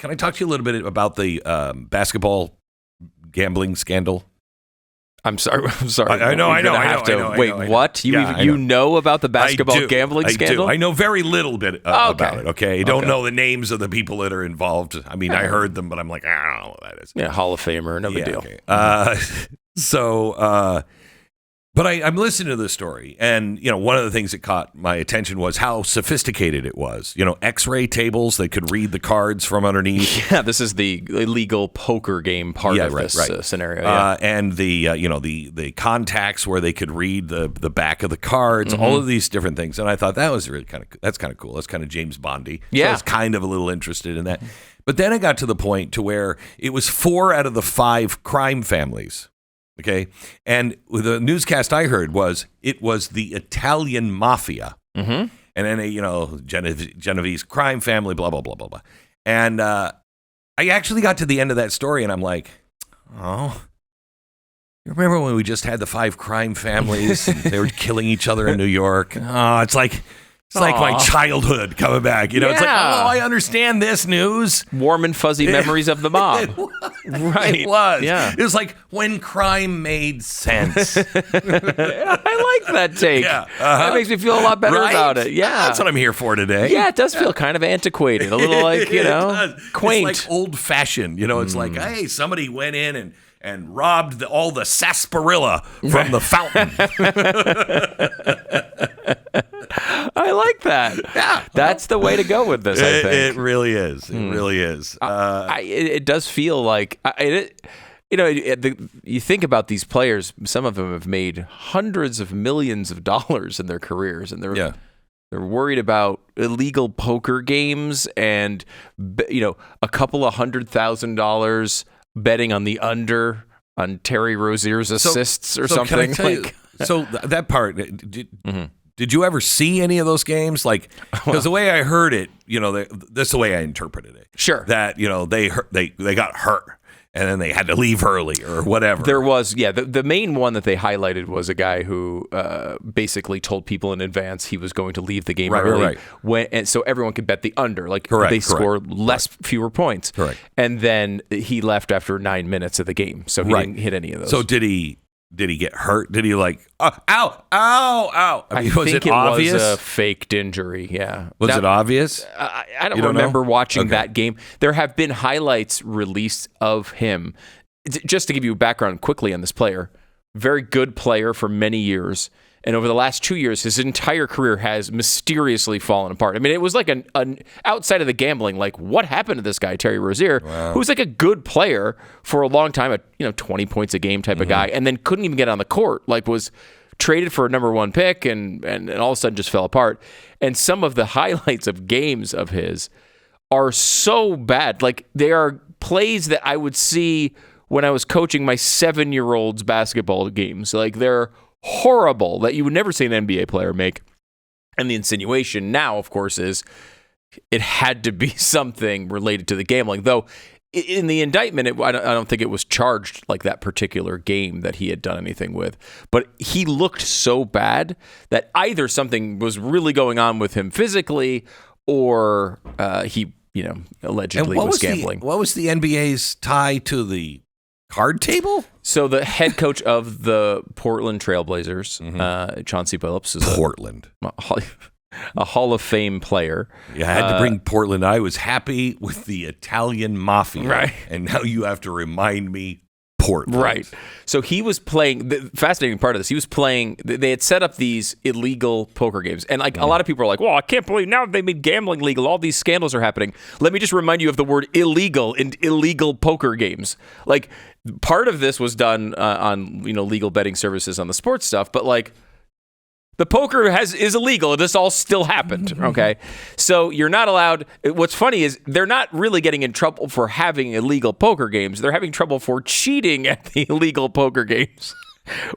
can I talk to you a little bit about the basketball gambling scandal? I'm sorry. I know. Wait, what? You know about the basketball gambling scandal? I know very little bit about it. Okay, I don't know the names of the people that are involved. I mean, I heard them, but I'm like, I don't know what that is. Yeah, Hall of Famer, no big deal. Okay. But I'm listening to this story, and one of the things that caught my attention was how sophisticated it was. X-ray tables that could read the cards from underneath. Yeah, this is the illegal poker game part of this scenario. Yeah. And the contacts where they could read the back of the cards, all of these different things. And I thought that was really kind of cool. That's kind of James Bondy. Yeah, so I was kind of a little interested in that. But then I got to the point to where it was 4 out of the 5 crime families. Okay, and the newscast I heard was it was the Italian Mafia, and then Genovese crime family, blah blah blah blah blah. And I actually got to the end of that story, and I'm like, oh, you remember when we just had the 5 crime families? And they were killing each other in New York. Oh, it's like my childhood coming back. It's like, oh, I understand this news. Warm and fuzzy memories of the mob. Right. It was. Yeah. It was like when crime made sense. I like that take. Yeah. That makes me feel a lot better about it. Yeah. That's what I'm here for today. Yeah, it does feel kind of antiquated. A little like, quaint. It's like old fashioned. It's like, hey, somebody went in and robbed all the sarsaparilla from the fountain. I like that. Yeah. That's the way to go with this, I think. It really is. It really is. It does feel like, you think about these players, some of them have made hundreds of millions of dollars in their careers, and they're worried about illegal poker games and, a couple of $100,000 betting on the under on Terry Rozier's assists or something. Can I tell you, so that part, did you ever see any of those games? Like, because the way I heard it, that's the way I interpreted it. Sure. That, they got hurt and then they had to leave early or whatever. There was, the main one that they highlighted was a guy who basically told people in advance he was going to leave the game early. Right. And so everyone could bet the under. Like, they score fewer points. Correct. And then he left after 9 minutes of the game. So he didn't hit any of those. So did he get hurt? Did he ow? I mean, was think it obvious? Was a faked injury, yeah. Was it obvious? I don't remember watching that game. There have been highlights released of him. Just to give you background quickly on this player, very good player for many years. And over the last 2 years, his entire career has mysteriously fallen apart. I mean, it was like an outside of the gambling, like what happened to this guy, Terry Rozier, who was like a good player for a long time, 20 points a game type of guy, and then couldn't even get on the court, like was traded for a number 1 pick and all of a sudden just fell apart. And some of the highlights of games of his are so bad. Like, they are plays that I would see when I was coaching my 7-year-old's basketball games. Like, they're horrible that you would never see an NBA player make. And the insinuation now, of course, is it had to be something related to the gambling. Though in the indictment, I don't think it was charged like that particular game that he had done anything with. But he looked so bad that either something was really going on with him physically, or he, allegedly was gambling. What was the NBA's tie to the card table? So the head coach of the Portland Trailblazers, Chauncey Billups, is a Hall of Fame player. You had to bring Portland. I was happy with the Italian Mafia. Right. And now you have to remind me Portland. Right. So he was playing, the fascinating part of this, he was playing, they had set up these illegal poker games. And like a lot of people are like, well, I can't believe now they made gambling legal. All these scandals are happening. Let me just remind you of the word illegal in illegal poker games. Like, part of this was done on legal betting services on the sports stuff, but like the poker is illegal. This all still happened. Okay, so you're not allowed. What's funny is they're not really getting in trouble for having illegal poker games. They're having trouble for cheating at the illegal poker games,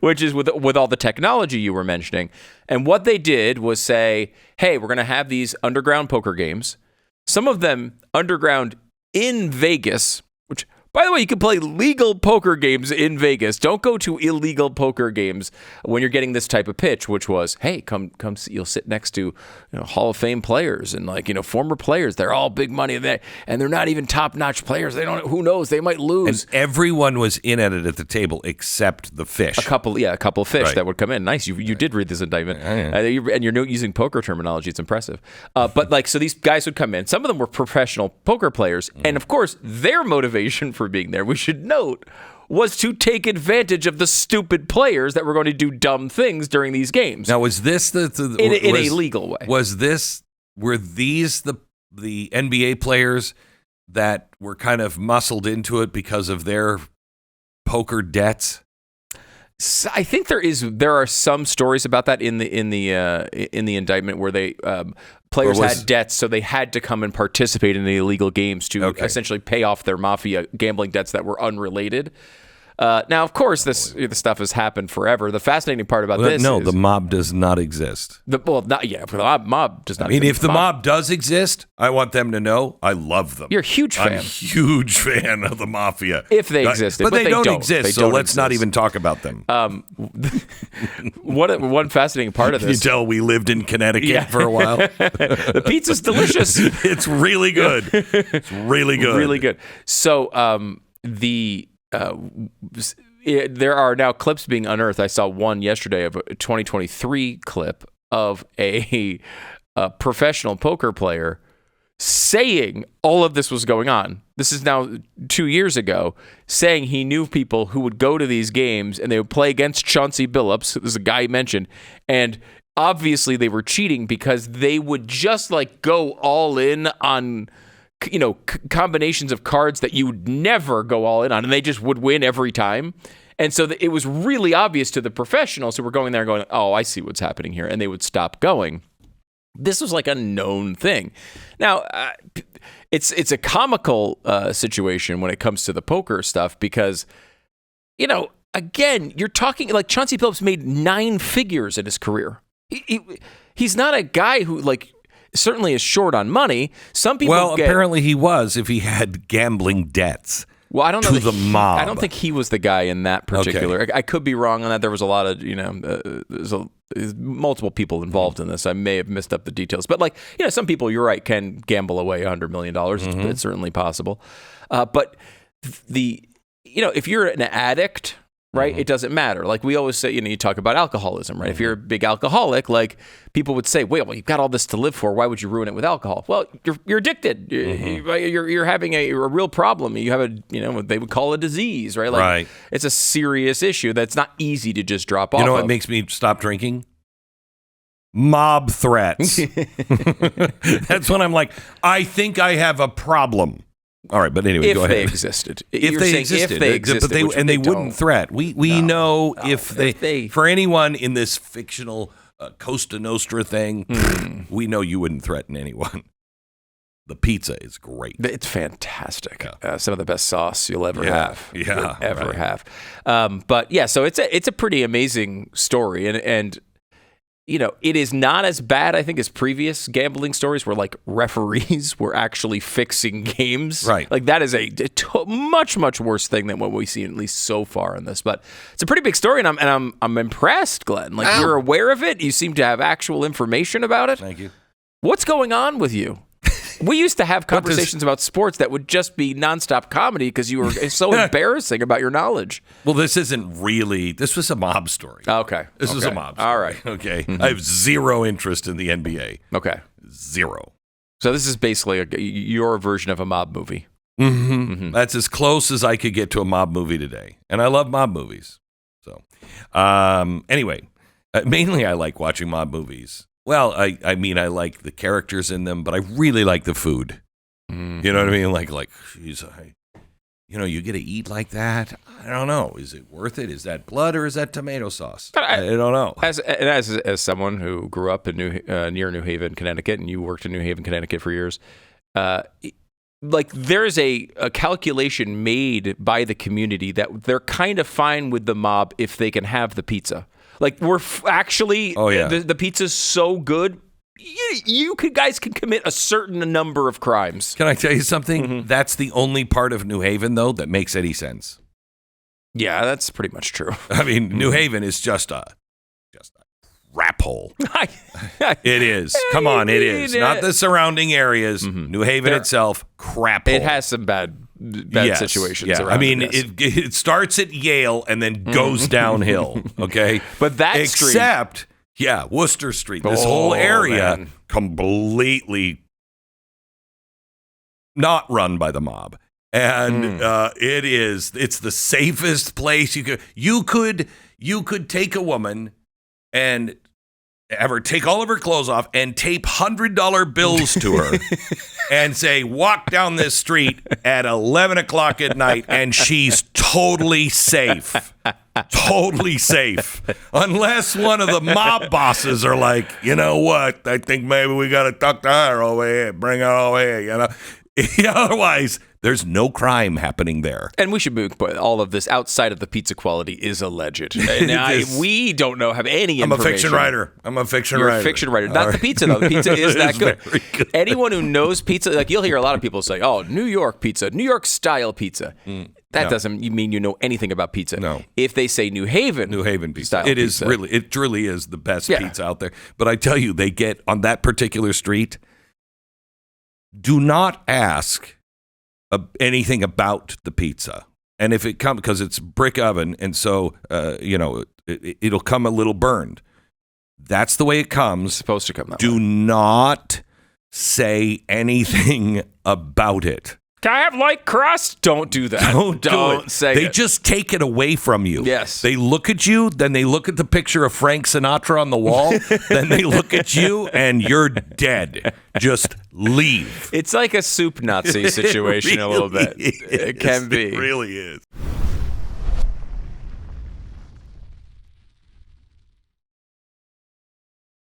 which is with all the technology you were mentioning. And what they did was say, hey, we're going to have these underground poker games. Some of them underground in Vegas, which, By the way, you can play legal poker games in Vegas. Don't go to illegal poker games when you're getting this type of pitch, which was, hey, come see, you'll sit next to Hall of Fame players and former players. They're all big money and they're not even top-notch players. They don't. Who knows? They might lose. And everyone was in at it at the table except the fish. A couple of fish that would come in. Nice. You did read this indictment, and you're using poker terminology. It's impressive. But so these guys would come in. Some of them were professional poker players, and of course, their motivation for being there, we should note, was to take advantage of the stupid players that were going to do dumb things during these games. Now, was this in a legal way? Were these the NBA players that were kind of muscled into it because of their poker debts? I think there are some stories about that in the indictment where they players had debts, so they had to come and participate in the illegal games to essentially pay off their Mafia gambling debts that were unrelated. Now, of course, this stuff has happened forever. The fascinating part about this is... the mob does not exist. The mob does not exist. I mean, if the mob does exist, I want them to know I love them. You're a huge fan. I'm a huge fan of the Mafia. If they existed. But they don't exist, so let's not even talk about them. One fascinating part of this... Can you tell we lived in Connecticut for a while? The pizza's delicious. It's really good. It's really good. Really good. So there are now clips being unearthed. I saw one yesterday of a 2023 clip of a professional poker player saying all of this was going on. This is now 2 years ago, saying he knew people who would go to these games and they would play against Chauncey Billups. There's a guy he mentioned, and obviously they were cheating because they would just go all in on combinations of cards that you would never go all in on, and they just would win every time. And so it was really obvious to the professionals who were going there going, oh, I see what's happening here, and they would stop going. This was a known thing. Now, it's a comical situation when it comes to the poker stuff because, again, you're talking Chauncey Billups made 9 figures in his career. He's not a guy who certainly is short on money. Some people apparently he was if he had gambling debts. Well, I don't know the mob. I don't think he was the guy in that particular. Okay. I could be wrong on that. There was a lot of there's multiple people involved in this. I may have missed up the details, but some people, you're right, can gamble away $100 million. It's certainly possible. But if you're an addict, right? It doesn't matter. We always say, you talk about alcoholism, right? If you're a big alcoholic, people would say, well, you've got all this to live for. Why would you ruin it with alcohol? Well, you're addicted. You're having a real problem. You have what they would call a disease, right? Right. It's a serious issue that's not easy to just drop off. You know what makes me stop drinking? Mob threats. That's when I'm I think I have a problem. All right, but anyway, go ahead. If they existed. If they existed, they wouldn't threat. We know if they for anyone in this fictional Costa Nostra thing, we know you wouldn't threaten anyone. The pizza is great. It's fantastic. Yeah. Some of the best sauce you'll ever have. Yeah, ever have. But yeah, so it's a pretty amazing story, and it is not as bad, I think, as previous gambling stories where referees were actually fixing games. Right. That is a much, much worse thing than what we've seen, at least so far in this. But it's a pretty big story, and I'm impressed, Glenn. You're aware of it. You seem to have actual information about it. Thank you. What's going on with you? We used to have conversations about sports that would just be nonstop comedy because you were so embarrassing about your knowledge. Well, this isn't really. This was a mob story. Okay. This was a mob story. All right. Okay. I have zero interest in the NBA. Okay. Zero. So this is basically your version of a mob movie. That's as close as I could get to a mob movie today. And I love mob movies. So, anyway, mainly I like watching mob movies. Well, I mean, I like the characters in them, but I really like the food. You know what I mean? Geez, you get to eat like that. I don't know. Is it worth it? Is that blood or is that tomato sauce? I don't know. As someone who grew up in near New Haven, Connecticut, and you worked in New Haven, Connecticut for years, there's a calculation made by the community that they're kind of fine with the mob if they can have the pizza. We're actually, oh, yeah. The pizza's so good, you guys can commit a certain number of crimes. Can I tell you something? That's the only part of New Haven, though, that makes any sense. Yeah, that's pretty much true. I mean, New Haven is just a rap hole. It is. Come on, it is. Not the surrounding areas. New Haven itself, crap hole. It has some bad situations. Yeah. Around I mean, it it starts at Yale and then goes downhill. Okay, but that except Worcester Street. This whole area completely not run by the mob. And it's the safest place you could take a woman and have her take all of her clothes off and tape $100 bills to her and say, walk down this street at 11 o'clock at night and she's totally safe. Totally safe. Unless one of the mob bosses are like, you know what? I think maybe we got to tuck the her over here, bring her over here, you know. Otherwise, there's no crime happening there. And we should move, but all of this outside of the pizza quality is alleged. We don't have any information. I'm a fiction writer. You're a fiction writer. Not the pizza, though. The pizza is that good. Anyone who knows pizza, like you'll hear a lot of people say, oh, New York pizza, New York style pizza. That doesn't mean you know anything about pizza. No. If they say New Haven pizza, it truly is the best pizza out there. But I tell you, they get on that particular street. Do not ask anything about the pizza. And if it comes, because it's brick oven, and so, it'll come a little burned. That's the way it comes. It's supposed to come that way. Do not say anything about it. Can I have light crust? Don't do that. Don't say it. They just take it away from you. Yes. They look at you, then they look at the picture of Frank Sinatra on the wall, then they look at you, and you're dead. Just leave. It's like a soup Nazi situation a little bit. It can be. It really is.